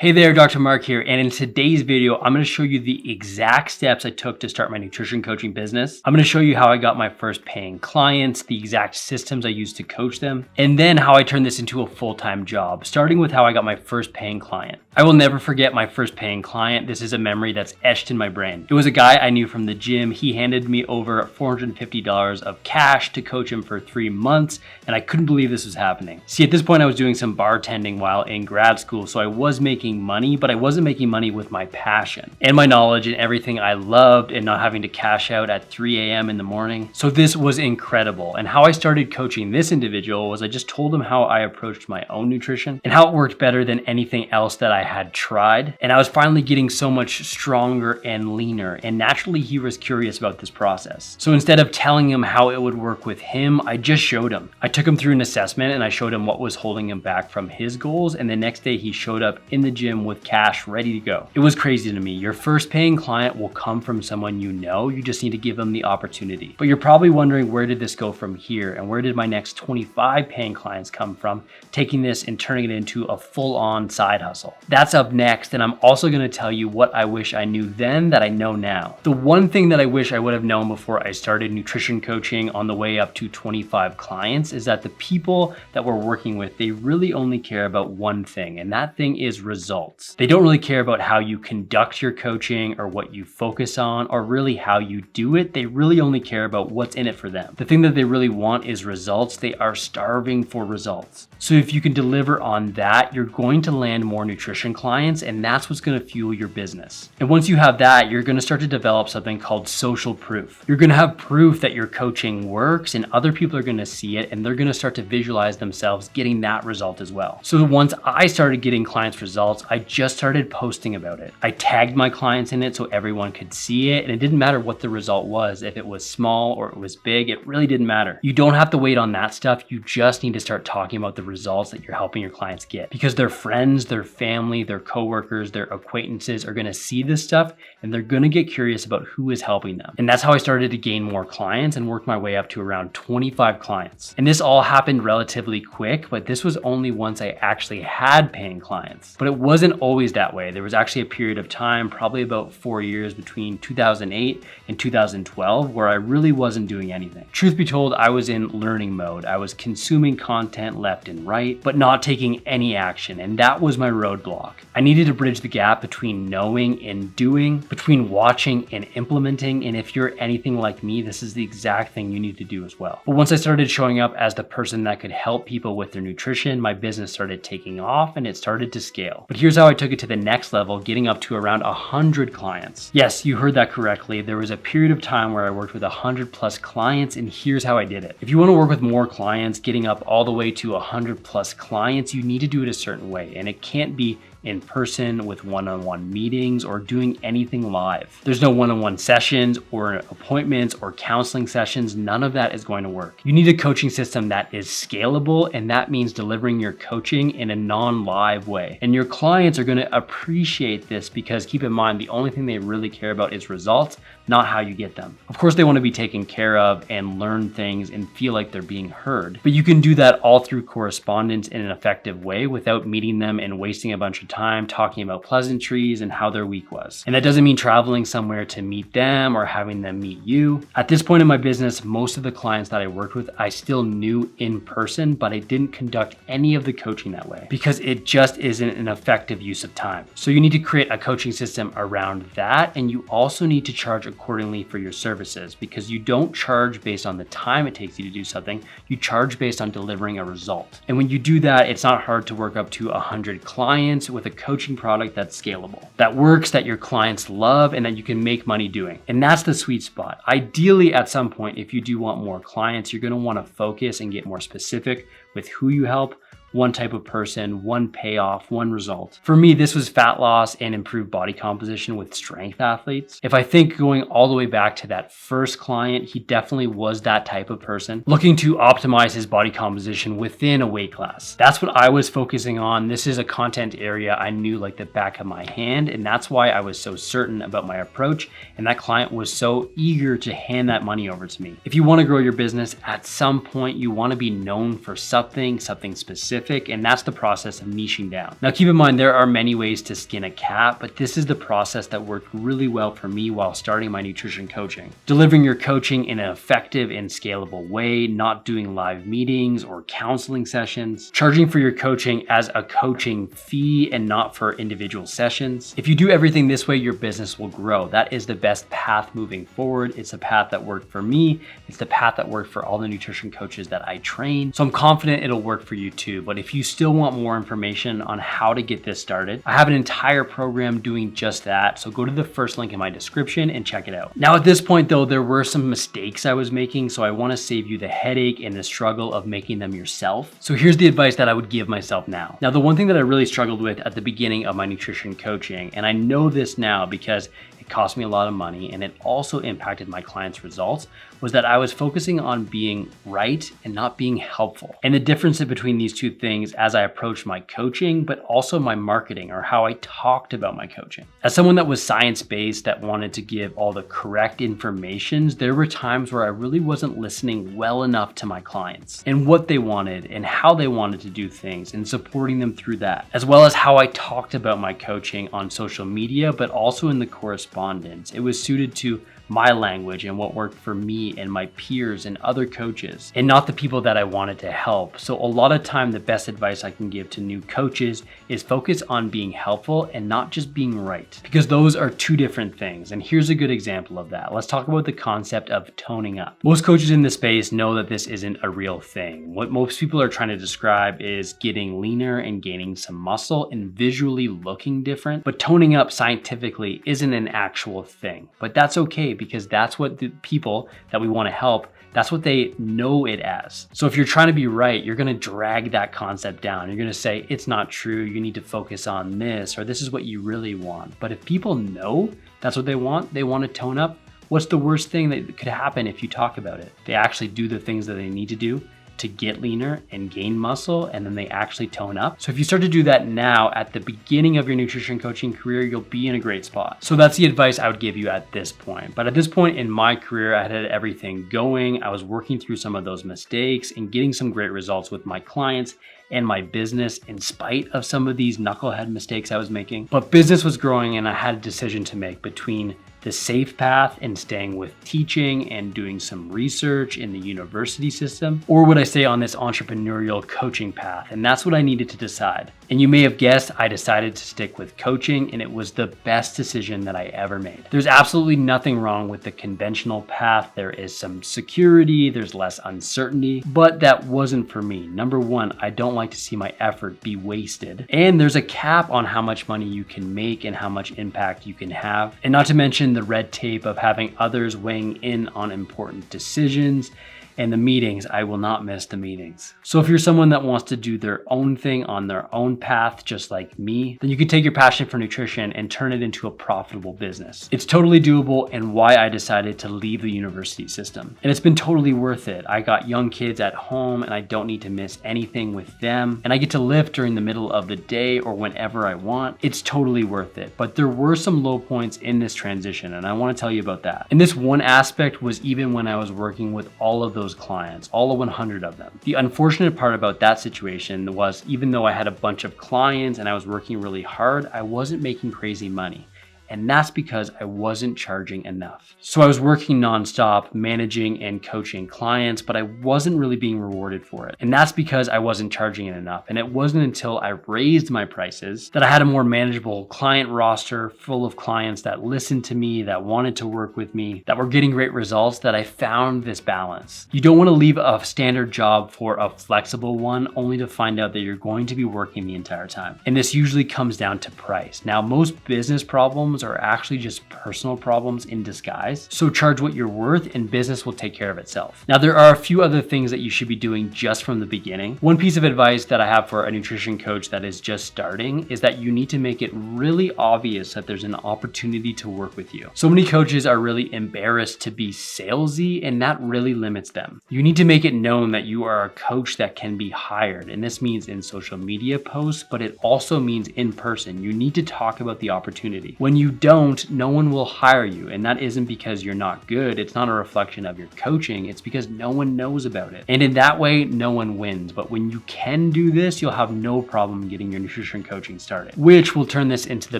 Hey there, Dr. Mark here, and in today's video, I'm going to show you the exact steps I took to start my nutrition coaching business. I'm going to show you how I got my first paying clients, the exact systems I used to coach them, and then how I turned this into a full-time job, starting with how I got my first paying client. I will never forget my first paying client. This is a memory that's etched in my brain. It was a guy I knew from the gym. He handed me over $450 of cash to coach him for 3 months, and I couldn't believe this was happening. See, at this point, I was doing some bartending while in grad school, so I was making money, but I wasn't making money with my passion and my knowledge and everything I loved and not having to cash out at 3 a.m. in the morning. So this was incredible. And how I started coaching this individual was I just told him how I approached my own nutrition and how it worked better than anything else that I had tried. And I was finally getting so much stronger and leaner. And naturally, he was curious about this process. So instead of telling him how it would work with him, I just showed him. I took him through an assessment and I showed him what was holding him back from his goals. And the next day he showed up in the gym with cash ready to go. It was crazy to me. Your first paying client will come from someone you know. You just need to give them the opportunity. But you're probably wondering, where did this go from here? And where did my next 25 paying clients come from, taking this and turning it into a full-on side hustle? That's up next, and I'm also going to tell you what I wish I knew then that I know now. The one thing that I wish I would have known before I started nutrition coaching on the way up to 25 clients is that the people that we're working with, they really only care about one thing, and that thing is results. They don't really care about how you conduct your coaching or what you focus on or really how you do it. They really only care about what's in it for them. The thing that they really want is results. They are starving for results. So if you can deliver on that, you're going to land more nutrition clients, and that's what's going to fuel your business. And once you have that, you're going to start to develop something called social proof. You're going to have proof that your coaching works, and other people are going to see it, and they're going to start to visualize themselves getting that result as well. So once I started getting clients results, I just started posting about it. I tagged my clients in it so everyone could see it, and it didn't matter what the result was. If it was small or it was big, it really didn't matter. You don't have to wait on that stuff. You just need to start talking about the results that you're helping your clients get, because their friends, their family, their coworkers, their acquaintances are going to see this stuff, and they're going to get curious about who is helping them. And that's how I started to gain more clients and work my way up to around 25 clients. And this all happened relatively quick, but this was only once I actually had paying clients. But it wasn't always that way. There was actually a period of time, probably about 4 years between 2008 and 2012, where I really wasn't doing anything. Truth be told, I was in learning mode. I was consuming content left and right, but not taking any action. And that was my roadblock. I needed to bridge the gap between knowing and doing, between watching and implementing. And if you're anything like me, this is the exact thing you need to do as well. But once I started showing up as the person that could help people with their nutrition, my business started taking off and it started to scale. But here's how I took it to the next level, getting up to around 100 clients. Yes, you heard that correctly. There was a period of time where I worked with 100 plus clients, and here's how I did it. If you want to work with more clients, getting up all the way to 100 plus clients, you need to do it a certain way, and it can't be in person with one-on-one meetings or doing anything live. There's no one-on-one sessions or appointments or counseling sessions. None of that is going to work. You need a coaching system that is scalable, and that means delivering your coaching in a non-live way. And your clients are going to appreciate this, because keep in mind, the only thing they really care about is results, not how you get them. Of course, they want to be taken care of and learn things and feel like they're being heard, but you can do that all through correspondence in an effective way without meeting them and wasting a bunch of time talking about pleasantries and how their week was. And that doesn't mean traveling somewhere to meet them or having them meet you. At this point in my business, most of the clients that I worked with, I still knew in person, but I didn't conduct any of the coaching that way because it just isn't an effective use of time. So you need to create a coaching system around that, and you also need to charge accordingly for your services, because you don't charge based on the time it takes you to do something. You charge based on delivering a result. And when you do that, it's not hard to work up to 100 clients with a coaching product that's scalable, that works, that your clients love, and that you can make money doing. And that's the sweet spot. Ideally, at some point, if you do want more clients, you're going to want to focus and get more specific with who you help, one type of person, one payoff, one result. For me, this was fat loss and improved body composition with strength athletes. If I think going all the way back to that first client, he definitely was that type of person looking to optimize his body composition within a weight class. That's what I was focusing on. This is a content area I knew like the back of my hand, and that's why I was so certain about my approach, and that client was so eager to hand that money over to me. If you want to grow your business, at some point you want to be known for something specific, specific, and that's the process of niching down. Now keep in mind, there are many ways to skin a cat, but this is the process that worked really well for me while starting my nutrition coaching. Delivering your coaching in an effective and scalable way, not doing live meetings or counseling sessions, charging for your coaching as a coaching fee and not for individual sessions. If you do everything this way, your business will grow. That is the best path moving forward. It's a path that worked for me. It's the path that worked for all the nutrition coaches that I train. So I'm confident it'll work for you too. But if you still want more information on how to get this started, I have an entire program doing just that. So go to the first link in my description and check it out. Now at this point though, there were some mistakes I was making, so I want to save you the headache and the struggle of making them yourself. So here's the advice that I would give myself now. Now, the one thing that I really struggled with at the beginning of my nutrition coaching, and I know this now because it cost me a lot of money and it also impacted my clients' results, was that I was focusing on being right and not being helpful. And the difference between these two things as I approached my coaching, but also my marketing or how I talked about my coaching. As someone that was science-based, that wanted to give all the correct information, there were times where I really wasn't listening well enough to my clients and what they wanted and how they wanted to do things and supporting them through that, as well as how I talked about my coaching on social media, but also in the correspondence. It was suited to my language and what worked for me and my peers and other coaches, and not the people that I wanted to help. So a lot of time, the best advice I can give to new coaches is focus on being helpful and not just being right, because those are two different things. And here's a good example of that. Let's talk about the concept of toning up. Most coaches in this space know that this isn't a real thing. What most people are trying to describe is getting leaner and gaining some muscle and visually looking different. But toning up scientifically isn't an actual thing, but that's okay, because that's what the people that we want to help, that's what they know it as. So if you're trying to be right, you're going to drag that concept down. You're going to say, it's not true. You need to focus on this, or this is what you really want. But if people know that's what they want to tone up, what's the worst thing that could happen if you talk about it? They actually do the things that they need to do to get leaner and gain muscle, and then they actually tone up. So if you start to do that now at the beginning of your nutrition coaching career, you'll be in a great spot. So that's the advice I would give you at this point. But at this point in my career, I had everything going. I was working through some of those mistakes and getting some great results with my clients and my business in spite of some of these knucklehead mistakes I was making. But business was growing and I had a decision to make between the safe path and staying with teaching and doing some research in the university system, or would I stay on this entrepreneurial coaching path? And that's what I needed to decide. And you may have guessed, I decided to stick with coaching, and it was the best decision that I ever made. There's absolutely nothing wrong with the conventional path. There is some security, there's less uncertainty, but that wasn't for me. Number one, I don't like to see my effort be wasted. And there's a cap on how much money you can make and how much impact you can have. And not to mention the red tape of having others weighing in on important decisions. And the meetings, I will not miss the meetings. So if you're someone that wants to do their own thing on their own path, just like me, then you can take your passion for nutrition and turn it into a profitable business. It's totally doable, and why I decided to leave the university system. And it's been totally worth it. I got young kids at home and I don't need to miss anything with them. And I get to lift during the middle of the day or whenever I want. It's totally worth it. But there were some low points in this transition, and I want to tell you about that. And this one aspect was even when I was working with all of those clients, all 100 of them. The unfortunate part about that situation was, even though I had a bunch of clients and I was working really hard, I wasn't making crazy money. And that's because I wasn't charging enough. So I was working nonstop, managing and coaching clients, but I wasn't really being rewarded for it. And that's because I wasn't charging it enough. And it wasn't until I raised my prices that I had a more manageable client roster full of clients that listened to me, that wanted to work with me, that were getting great results, that I found this balance. You don't want to leave a standard job for a flexible one only to find out that you're going to be working the entire time. And this usually comes down to price. Now, most business problems are actually just personal problems in disguise. So charge what you're worth and business will take care of itself. Now, there are a few other things that you should be doing just from the beginning. One piece of advice that I have for a nutrition coach that is just starting is that you need to make it really obvious that there's an opportunity to work with you. So many coaches are really embarrassed to be salesy, and that really limits them. You need to make it known that you are a coach that can be hired. And this means in social media posts, but it also means in person. You need to talk about the opportunity. When you you don't, no one will hire you. And that isn't because you're not good. It's not a reflection of your coaching. It's because no one knows about it. And in that way, no one wins. But when you can do this, you'll have no problem getting your nutrition coaching started, which will turn this into the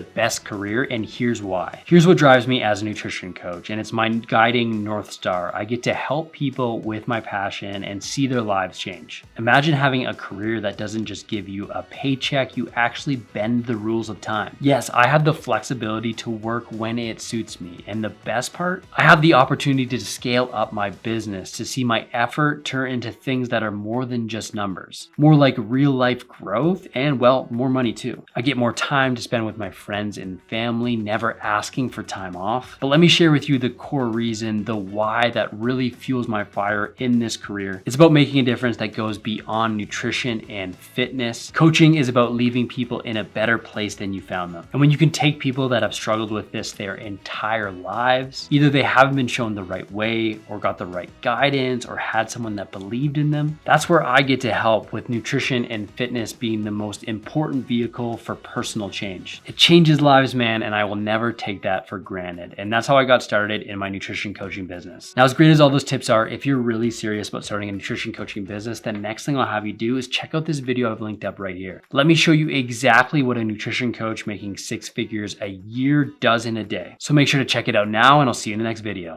best career. And here's why. Here's what drives me as a nutrition coach. And it's my guiding North Star. I get to help people with my passion and see their lives change. Imagine having a career that doesn't just give you a paycheck, you actually bend the rules of time. Yes, I have the flexibility to work when it suits me. And the best part, I have the opportunity to scale up my business, to see my effort turn into things that are more than just numbers, more like real life growth and, well, more money too. I get more time to spend with my friends and family, never asking for time off. But let me share with you the core reason, the why that really fuels my fire in this career. It's about making a difference that goes beyond nutrition and fitness. Coaching is about leaving people in a better place than you found them. And when you can take people that have struggled with this their entire lives, either they haven't been shown the right way or got the right guidance or had someone that believed in them, that's where I get to help, with nutrition and fitness being the most important vehicle for personal change. It changes lives, man, and I will never take that for granted. And that's how I got started in my nutrition coaching business. Now, as great as all those tips are, if you're really serious about starting a nutrition coaching business, the next thing I'll have you do is check out this video I've linked up right here. Let me show you exactly what a nutrition coach making 6 figures a year does in a day. So make sure to check it out now, and I'll see you in the next video.